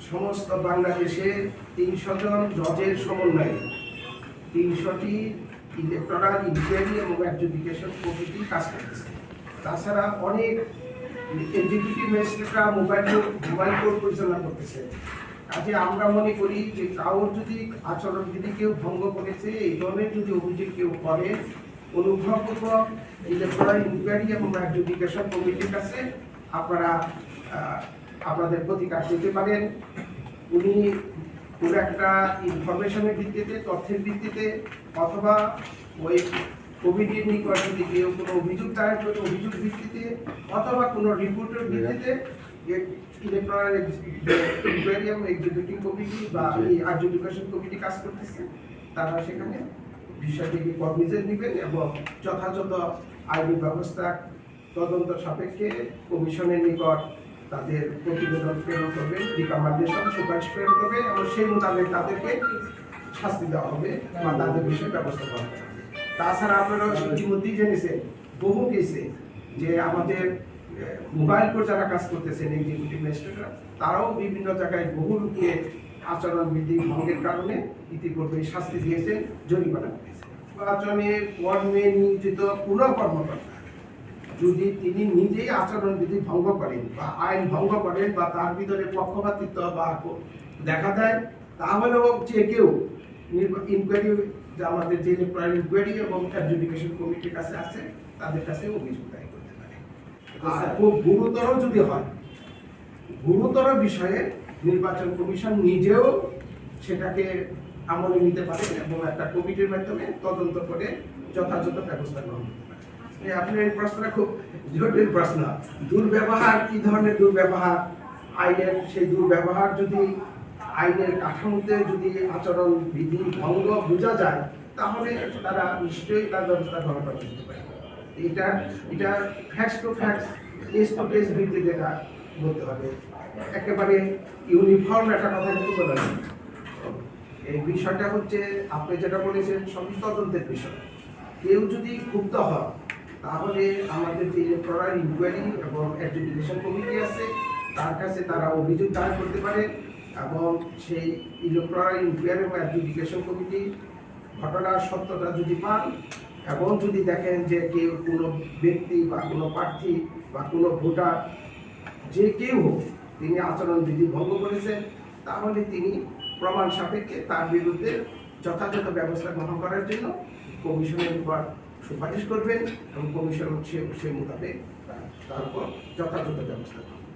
সমস্ত বাংলাদেশে 300 জন জজের সমন্বয়ে 300টি ইলেকটোরাল ইনকোয়ারি এবং অ্যাডজুডিকেশন কমিটি কাজ করতেছে। তাছাড়া অনেক এক্সিকিউটিভ ম্যাজিস্ট্রেটরা মোবাইল কোর্ট পরিচালনা করতেছে। কাজে আমরা মনে করি যে কারোর যদি আচরণবিধি কেউ ভঙ্গ করেছে, এই ধরনের যদি অভিযোগ কেউ করে, অনুগ্রহপূর্বক ইলেকটোরাল ইনকোয়ারি এবং অ্যাডজুডিকেশন কমিটির কাছে আপনারা আপনাদের প্রতিকার দিতে পারেন। উনি কোনো একটা ইনফরমেশনের ভিত্তিতে, তথ্যের ভিত্তিতে, অথবা ওই কমিটির নিকট যদি কেউ কোনো অভিযোগ দায়ের করে অভিযোগ ভিত্তিতে, অথবা কোনো রিপোর্টের ভিত্তিতে ইলেকটোরাল ইনকোয়ারি এবং এক্সিকিউটিভ কমিটি বা অ্যাডজুডিকেশন কমিটি কাজ করতেছে, তারা সেখানে বিষয়টিকে কগনিজেন্ট নেবেন এবং যথাযথ আইনি ব্যবস্থা তদন্ত সাপেক্ষে কমিশনের নিকট তাদের প্রতিবেদন প্রেরণ করবেন, রিকমেন্ডেশন সুপারিশ প্রেরণ করবেন এবং সেই মোতাবেক তাদেরকে শাস্তি দেওয়া হবে বা তাদের বিষয়ে ব্যবস্থা করা হবে। তাছাড়া আপনারা ইতিমধ্যেই জেনেছেন বহু কেসে যে আমাদের মোবাইল কোর্ট যারা কাজ করতেছেন এক্সিকিউটিভ ম্যাজিস্ট্রেটরা, তারাও বিভিন্ন জায়গায় বহু লোককে আচরণবিধি ভঙ্গের কারণে ইতিপূর্বে শাস্তি দিয়েছেন, জরিমানা করেছে। নির্বাচনের কর্মে নিয়োজিত কোনো কর্মকর্তা যদি তিনি নিজেই আচরণবিধি ভঙ্গ করেন বা আইন ভঙ্গ করেন বা তার ভিতরে পক্ষপাতিত্ব বা দেখা দেয়, তাহলেও যে কেউ ইনকোয়ারি, আমাদের যে ইলেকটোরাল ইনকোয়ারি এবং অ্যাডজুডিকেশন কমিটির কাছে আছে, তাদের কাছে অভিযোগ দায়ের করতে পারে। আর খুব গুরুতর যদি হয়, গুরুতর বিষয়ে নির্বাচন কমিশন নিজেও সেটাকে আমলে নিতে পারে এবং একটা কমিটির মাধ্যমে তদন্ত করে যথাযথ ব্যবস্থা গ্রহণ করতে পারে। আপনার এই প্রশ্নটা খুব জটিল প্রশ্ন। দুর্ব্যবহার, কি ধরনের দুর্ব্যবহার? আইনের সেই দুর্ব্যবহার যদি আইনের কাঠামোতে যদি আচরণ বিধি ভঙ্গ বোঝা যায়, তাহলে তারা নিশ্চয়ই তার ব্যবস্থা গ্রহণ করা যেতে পারে। এটা facts to facts, case to case ভিত্তিতে এটা বলতে হবে। একেবারে ইউনিফর্ম একটা কথা কিন্তু বলা যায়। এই বিষয়টা হচ্ছে আপনি যেটা বলেছেন সবই তদন্তের বিষয়। কেউ যদি ক্ষুব্ধ হয়, তাহলে আমাদের যে ইলেকটোরাল ইনকোয়ারি এবং অ্যাডজুডিকেশন কমিটি আছে, তার কাছে তারা অভিযোগ দায়ের করতে পারে এবং সেই ইলেকটোরাল ইনকোয়ারি এবং অ্যাডজুডিকেশন কমিটি ঘটনার সত্যতা যদি পান এবং যদি দেখেন যে কেউ কোনো ব্যক্তি বা কোনো প্রার্থী বা কোনো ভোটার যে কেউ হোক তিনি আচরণবিধি ভঙ্গ করেছেন, তাহলে তিনি প্রমাণ সাপেক্ষে তার বিরুদ্ধে যথাযথ ব্যবস্থা গ্রহণ করার জন্য কমিশনের উপর সুপারিশ করবেন এবং কমিশন সেই মোতাবেক তার উপর যথাযথ ব্যবস্থা গ্রহণ করবেন।